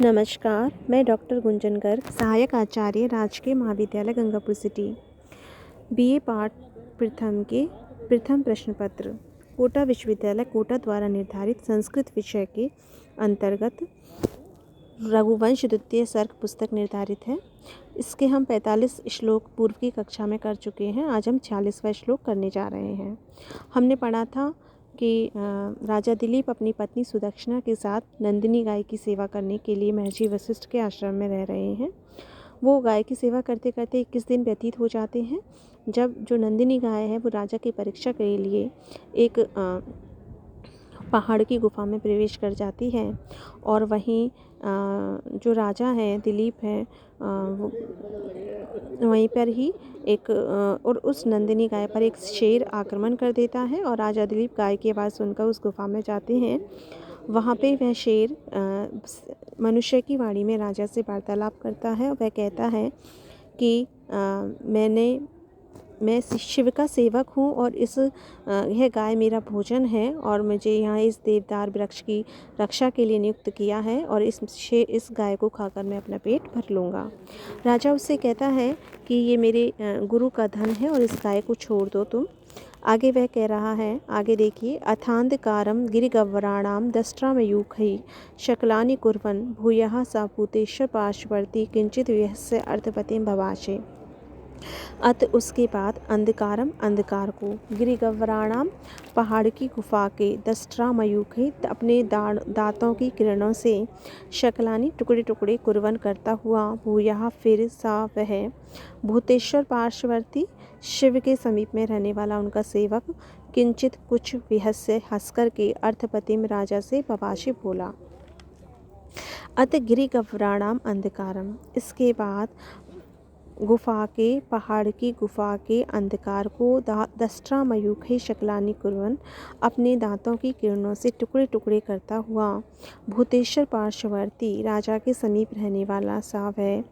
नमस्कार, मैं डॉक्टर गुंजन गर्ग, सहायक आचार्य, राजकीय महाविद्यालय गंगापुर सिटी। बीए पाठ प्रथम के प्रथम प्रश्न पत्र कोटा विश्वविद्यालय कोटा द्वारा निर्धारित संस्कृत विषय के अंतर्गत रघुवंश द्वितीय सर्ग पुस्तक निर्धारित है। इसके हम 45 श्लोक पूर्व की कक्षा में कर चुके हैं। आज हम 46वां श्लोक करने जा रहे हैं। हमने पढ़ा था कि राजा दिलीप अपनी पत्नी सुदक्षिणा के साथ नंदिनी गाय की सेवा करने के लिए महर्षि वशिष्ठ के आश्रम में रह रहे हैं। वो गाय की सेवा करते करते 21 दिन व्यतीत हो जाते हैं। जब जो नंदिनी गाय है वो राजा की परीक्षा के लिए एक पहाड़ की गुफा में प्रवेश कर जाती है और वहीं जो राजा हैं दिलीप हैं वो वहीं पर ही एक और उस नंदिनी गाय पर एक शेर आक्रमण कर देता है और राजा दिलीप गाय की आवाज़ सुनकर उस गुफा में जाते हैं। वहाँ पे वह शेर मनुष्य की वाणी में राजा से वार्तालाप करता है और वह कहता है कि मैं शिव का सेवक हूँ और यह गाय मेरा भोजन है और मुझे यहाँ इस देवदार वृक्ष की रक्षा के लिए नियुक्त किया है और इस गाय को खाकर मैं अपना पेट भर लूँगा। राजा उससे कहता है कि ये मेरे गुरु का धन है और इस गाय को छोड़ दो तुम। आगे वह कह रहा है, आगे देखिए, अथांधकारम गिरिगव्राणाम दष्ट्रामयूखैः शकलानि कुर्वन् भूयः सा भूतेश्वर पार्श्ववर्ती किंचित व्यस्य अर्थपतिं भवाशे। अत उसके बाद अंधकारम अंधकार को, गिरिगव्राणाम पहाड़ की गुफा के, दष्ट्रामयूखैः अपने दांतों की किरणों से, शकलानी टुकड़े टुकड़े कुर्वन करता हुआ, भूयः फिर सा वह, भूतेश्वर पार्श्ववर्ती शिव के समीप में रहने वाला उनका सेवक, किंचित कुछ विहस्य हंसकर के अर्थपतिम राजा से बवाशे बोला। अत गिरिगव्राणाम अंधकारम, इसके बाद गुफा के पहाड़ की गुफा के अंधकार को दष्ट्रामयूखैः शकलानि कुर्वन् अपने दांतों की किरणों से टुकड़े टुकड़े करता हुआ, भूतेश्वर पार्श्ववर्ती राजा के समीप रहने वाला सा वह,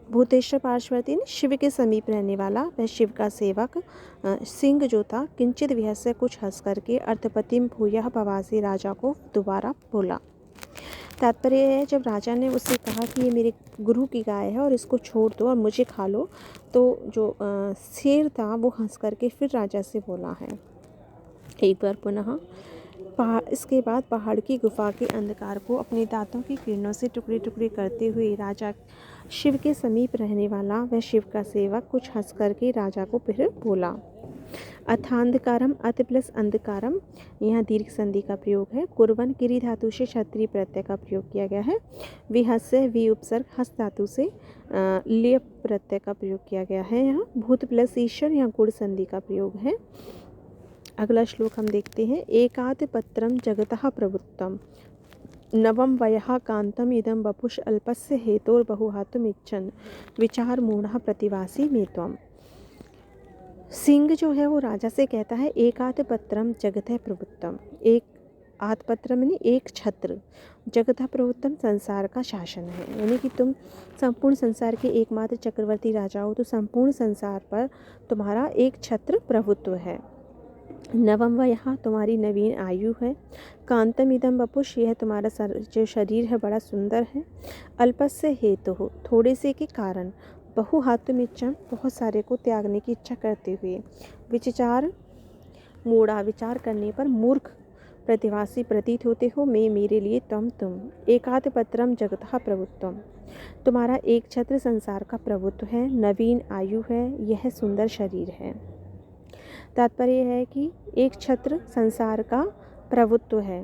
भूतेश्वर पार्श्ववर्ती ने शिव के समीप रहने वाला वह शिव का सेवक सिंह जो था, किंचित विहस्य कुछ हंस करके अर्थपतिम भूयः भवासे राजा को दोबारा बोला। तात्पर्य है, जब राजा ने उससे कहा कि ये मेरे गुरु की गाय है और इसको छोड़ दो और मुझे खा लो, तो जो शेर था वो हंस करके फिर राजा से बोला है। एक बार पुनः इसके बाद पहाड़ की गुफा के अंधकार को अपने दांतों की किरणों से टुकड़े टुकड़े करते हुए राजा शिव के समीप रहने वाला वह शिव का सेवक कुछ हंस करके राजा को फिर बोला। अथांधकारम, अत प्लस अंधकारम, यहाँ दीर्घ संधि का प्रयोग है। कुर्वन किरी धातु से क्षत्रिय प्रत्यय का प्रयोग किया गया है। विहस्य वि उपसर्ग हस्त धातु से लिय प्रत्यय का प्रयोग किया गया है। यहाँ भूत प्लस ईश्वर, यहाँ गुण संधि का प्रयोग है। अगला श्लोक हम देखते हैं। एकात पत्रम जगतः प्रवृत्तम नवम वयः कांतम इदम वपुष अल्पस्य हेतोर बहुहातुम इच्छन विचार मूढ़ः प्रतिवासी में त्वम। सिंह जो है वो राजा से कहता है, एकात पत्रम जगतः प्रवृत्तम, एक आतपत्र में एक छत्र, जगतः प्रवृत्तम संसार का शासन है, यानी कि तुम संपूर्ण संसार के एकमात्र चक्रवर्ती राजा हो, तो संपूर्ण संसार पर तुम्हारा एक छत्र प्रभुत्व है। नवम वयः, तुम्हारी नवीन आयु है। कांतम इदम वपुष, यह तुम्हारा जो शरीर है बड़ा सुंदर है। अल्पस्य हेतु हो, थोड़े से के कारण। बहुहातुम इच्छन, बहुत सारे को त्यागने की इच्छा करते हुए। विचार मूढ़ा, विचार करने पर मूर्ख प्रतिवासी प्रतीत होते हो। मैं, मेरे लिए, तुम। एकात पत्रम जगतः प्रभुत्वम, तुम्हारा एक छत्र संसार का प्रभुत्व है। नवीन आयु है, यह सुंदर शरीर है। तात्पर्य है कि एक छत्र संसार का प्रभुत्व है,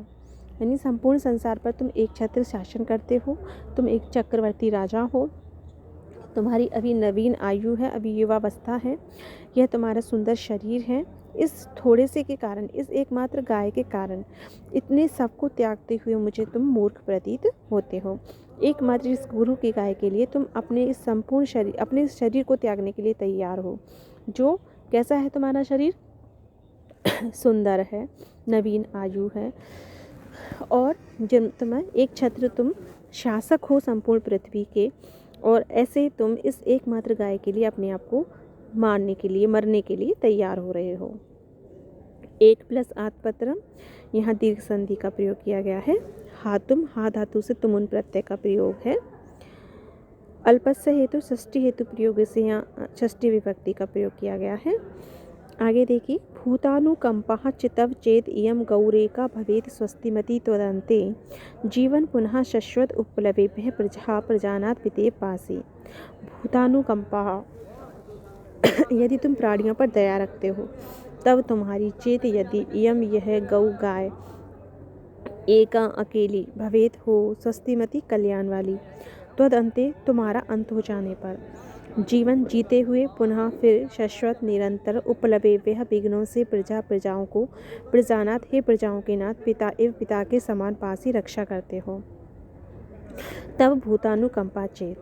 यानी संपूर्ण संसार पर तुम एक छत्र शासन करते हो। तुम एक चक्रवर्ती राजा हो। तुम्हारी अभी नवीन आयु है, अभी युवावस्था है। यह तुम्हारा सुंदर शरीर है। इस थोड़े से के कारण, इस एकमात्र गाय के कारण इतने सबको त्यागते हुए मुझे तुम मूर्ख प्रतीत होते हो। एकमात्र इस गुरु की गाय के लिए तुम अपने इस संपूर्ण शरीर, अपने इस शरीर को त्यागने के लिए तैयार हो। जो कैसा है तुम्हारा शरीर? सुंदर है, नवीन आयु है और जब तुम्हें एक छत्र, तुम शासक हो संपूर्ण पृथ्वी के, और ऐसे तुम इस एकमात्र गाय के लिए अपने आप को मारने के लिए, मरने के लिए तैयार हो रहे हो। एक प्लस आतपत्रम, यहाँ दीर्घ संधि का प्रयोग किया गया है। हातुम, हा धातु से तुमुन प्रत्यय का प्रयोग है। अल्पस्य हेतु षष्ठी हेतु प्रयोग से यहाँ षष्ठी विभक्ति का प्रयोग किया गया है। आगे देखिए, भूतानुकंपः चितव चेत इयं गौरेका भवेत् स्वस्तिमती त्वदन्ते जीवन पुनः शश्वत उपलवेभ्यः प्रजानात् पितेव पासि। भूतानुकंपः, यदि तुम प्राणियों पर दया रखते हो, तब तुम्हारी चेत यदि इयम यह गौ गाय एका अकेली भवेत हो स्वस्तिमती कल्याण वाली, त्वद अंते तुम्हारा अंत हो जाने पर, जीवन जीते हुए पुनः फिर शाश्वत निरंतर उपलवेभ्यः विघ्नों से प्रजाओं को प्रजानाथ, हे प्रजाओं के नाथ, पिता एवं पिता के समान पास ही रक्षा करते हो। तब भूतानुकंपा चेत,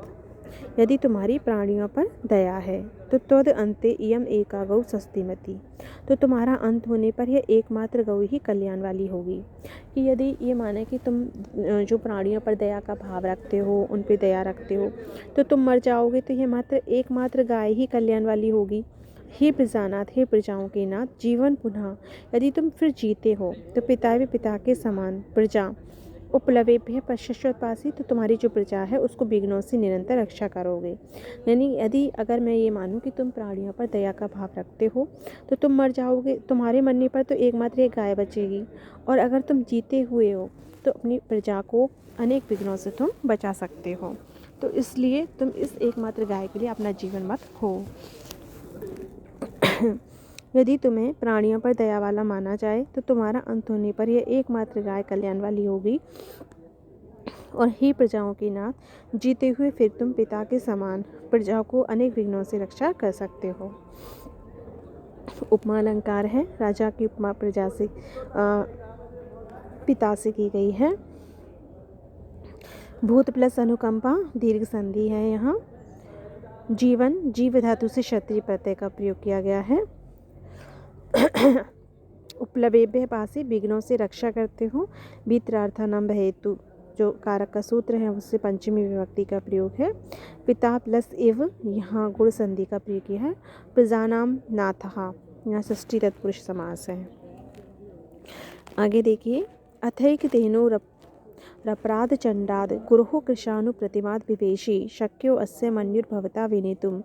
यदि तुम्हारी प्राणियों पर दया है, तो त्वद अंते इयम एका गौ स्वस्तिमती, तो तुम्हारा अंत होने पर यह एकमात्र गौ ही कल्याण वाली होगी। कि यदि ये माने कि तुम जो प्राणियों पर दया का भाव रखते हो, उन पर दया रखते हो, तो तुम मर जाओगे तो यह मात्र एकमात्र गाय ही कल्याण वाली होगी। हे प्रजानाथ, हे प्रजाओं के नाथ, जीवन पुनः, यदि तुम फिर जीते हो, तो पिता के समान प्रजा उपलवेभ्य पश्चात पासी, तो तुम्हारी जो प्रजा है उसको विघ्नों से निरंतर रक्षा करोगे। यानी यदि अगर मैं ये मानूं कि तुम प्राणियों पर दया का भाव रखते हो, तो तुम मर जाओगे, तुम्हारे मरने पर तो एकमात्र एक गाय बचेगी, और अगर तुम जीते हुए हो तो अपनी प्रजा को अनेक विघ्नों से तुम बचा सकते हो। तो इसलिए तुम इस एकमात्र गाय के लिए अपना जीवन मत खो। यदि तुम्हें प्राणियों पर दया वाला माना जाए, तो तुम्हारा अंत होने पर यह एकमात्र गाय कल्याण वाली होगी। और हे प्रजाओं के नाथ, जीते हुए फिर तुम पिता के समान प्रजा को अनेक विघ्नों से रक्षा कर सकते हो। उपमा अलंकार है। राजा की उपमा प्रजा से पिता से की गई है। भूत प्लस अनुकंपा दीर्घ संधि है। यहाँ जीवन, जीव धातु से क्षत्रिय प्रत्यय का प्रयोग किया गया है। उपलवेभ्य पासी, विघ्नों से रक्षा करते हो। भीतरार्थानंभ हेतु जो कारक का सूत्र है उससे पंचमी विभक्ति का प्रयोग है। पिता प्लस इव, यहाँ गुण संधि का प्रयोग किया है। प्रजानाम नाथहा, यहाँ षष्ठी तत्पुरुष समास है। आगे देखिए, अथैक तेनो रपराध चंडाद गुरुः कृशानु प्रतिमाद विवेशी शक्यो अस्य मन्युर्भवता विनेतुम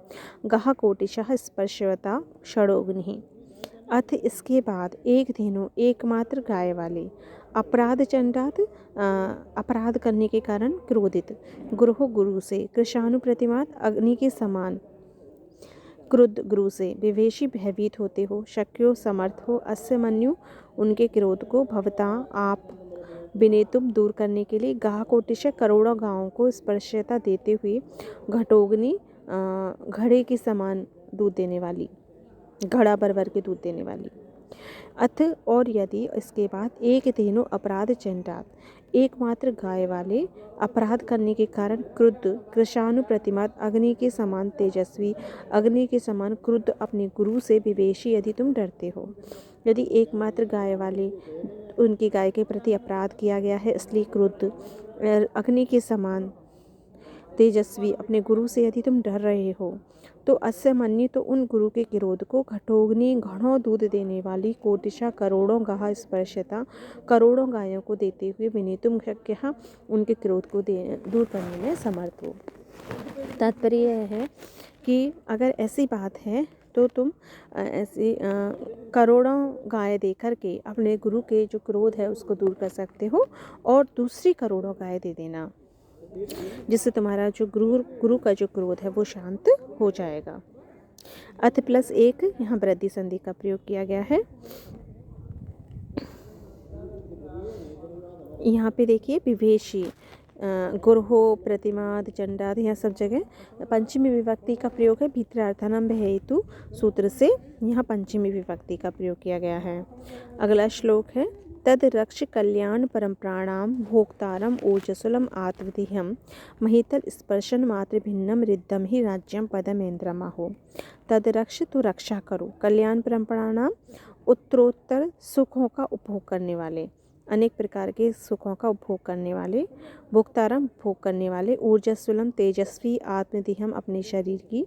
गह कोटिशः स्पर्शवता षडोग्निः। अथ इसके बाद, एक धेनु, एकमात्र गाय वाले, अपराध चंडात, अपराध करने के कारण क्रोधित, गुरु गुरु से, कृशानु प्रतिमात, अग्नि के समान, क्रुद्ध गुरु से, विवेशी भयभीत होते हो, शक्यो समर्थ हो, अस्य मन्यु उनके क्रोध को, भवता आप, विनेतुम दूर करने के लिए, गाह कोटिश करोड़ों गांवों को स्पर्शता देते हुए, घटोग्नि घड़े के समान दूध देने वाली, घड़ा भर के दूध देने वाली। अथ और यदि, इसके बाद, एक तीनों अपराध चंडात, एकमात्र गाय वाले, अपराध करने के कारण क्रुद्ध, कृशानु प्रतिमात, अग्नि के समान तेजस्वी, अग्नि के समान क्रुद्ध, अपने गुरु से, विवेशी यदि तुम डरते हो। यदि एकमात्र गाय वाले, उनकी गाय के प्रति अपराध किया गया है इसलिए क्रुद्ध, अग्नि के समान तेजस्वी, अपने गुरु से यदि तुम डर रहे हो, तो अस्य मन्यु, तो उन गुरु के क्रोध को, घटोग्नि घणों दूध देने वाली, कोटिशा करोड़ों गाह स्पर्शता, करोड़ों गायों को देते हुए, विनेतुम शक्य उनके क्रोध को दूर करने में समर्थ हो। तात्पर्य यह है कि अगर ऐसी बात है तो तुम ऐसी करोड़ों गाय दे करके अपने गुरु के जो क्रोध है उसको दूर कर सकते हो, और दूसरी करोड़ों गाय दे देना, जिससे तुम्हारा जो गुरु का जो क्रोध है वो शांत हो जाएगा। अथ प्लस एक, यहाँ वृद्धि संधि का प्रयोग किया गया है। यहाँ पे देखिए, विवेशी, गुरहो, प्रतिमाद, चंडाद, यह सब जगह पंचमी विभक्ति का प्रयोग है। भीतरार्थानंभ हेतु सूत्र से यहाँ पंचमी विभक्ति का प्रयोग किया गया है। अगला श्लोक है, तद रक्ष कल्याण परम्पराणाम भोक्तारम ओजसुलम आत्मधिहम महितल स्पर्शन मात्र भिन्नम रिद्धम ही राज्यम पदमेन्द्रमाहो। तद रक्ष, तो रक्षा करो, कल्याण परम्पराणाम, उत्तरोत्तर सुखों का उपभोग करने वाले, अनेक प्रकार के सुखों का उपभोग करने वाले, भोक्तारम भोग करने वाले, ऊर्जस्वलम तेजस्वी, आत्मदिहम अपने शरीर की,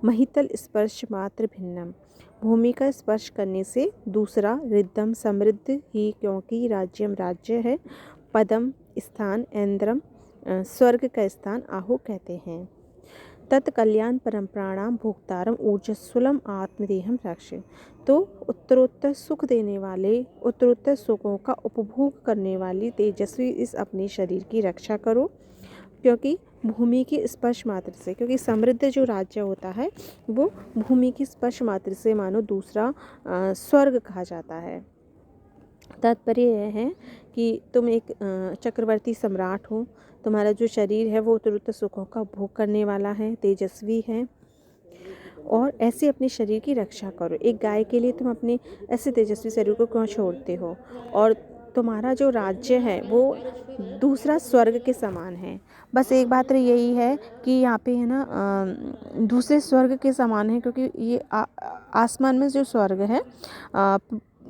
महितल स्पर्श मात्र भिन्नम भूमि का स्पर्श करने से दूसरा, रिद्धम समृद्ध ही क्योंकि, राज्यम राज्य है, पदम स्थान ऐन्द्रम स्वर्ग का स्थान आहु कहते हैं। तत्कल्याण परम्पराणाम भोक्तारम ऊर्जस्वलम आत्मदेहम रक्षे। तो उत्तरोत्तर सुख देने वाले, उत्तरोत्तर सुखों का उपभोग करने वाली तेजस्वी इस अपने शरीर की रक्षा करो, क्योंकि भूमि की स्पर्श मात्र से, क्योंकि समृद्ध जो राज्य होता है वो भूमि की स्पर्श मात्र से मानो दूसरा स्वर्ग कहा जाता है। तात्पर्य यह है कि तुम एक चक्रवर्ती सम्राट हो, तुम्हारा जो शरीर है वो उत्तरोत्तर सुखों का उपभोग करने वाला है, तेजस्वी है, और ऐसे अपने शरीर की रक्षा करो। एक गाय के लिए तुम अपने ऐसे तेजस्वी शरीर को क्यों छोड़ते हो? और तुम्हारा जो राज्य है वो दूसरा स्वर्ग के समान है। बस एक बात यही है कि यहाँ पे है ना दूसरे स्वर्ग के समान है, क्योंकि ये आसमान में जो स्वर्ग है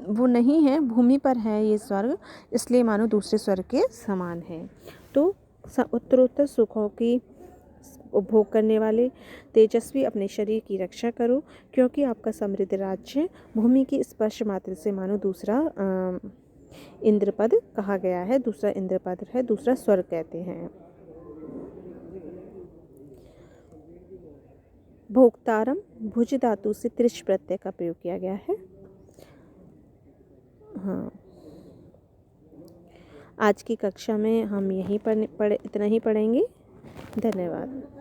वो नहीं है, भूमि पर है ये स्वर्ग, इसलिए मानो दूसरे स्वर्ग के समान है। तो उत्तरोत्तर सुखों की उपभोग करने वाले तेजस्वी अपने शरीर की रक्षा करो, क्योंकि आपका समृद्ध राज्य भूमि की स्पर्श मात्र से मानो दूसरा इंद्रपद कहा गया है, दूसरा इंद्रपद है, दूसरा स्वर्ग कहते हैं। भोक्तारम भुज धातु से त्रिश प्रत्यय का प्रयोग किया गया है। हाँ, आज की कक्षा में हम यहीं पर इतना ही पढ़ेंगे। धन्यवाद।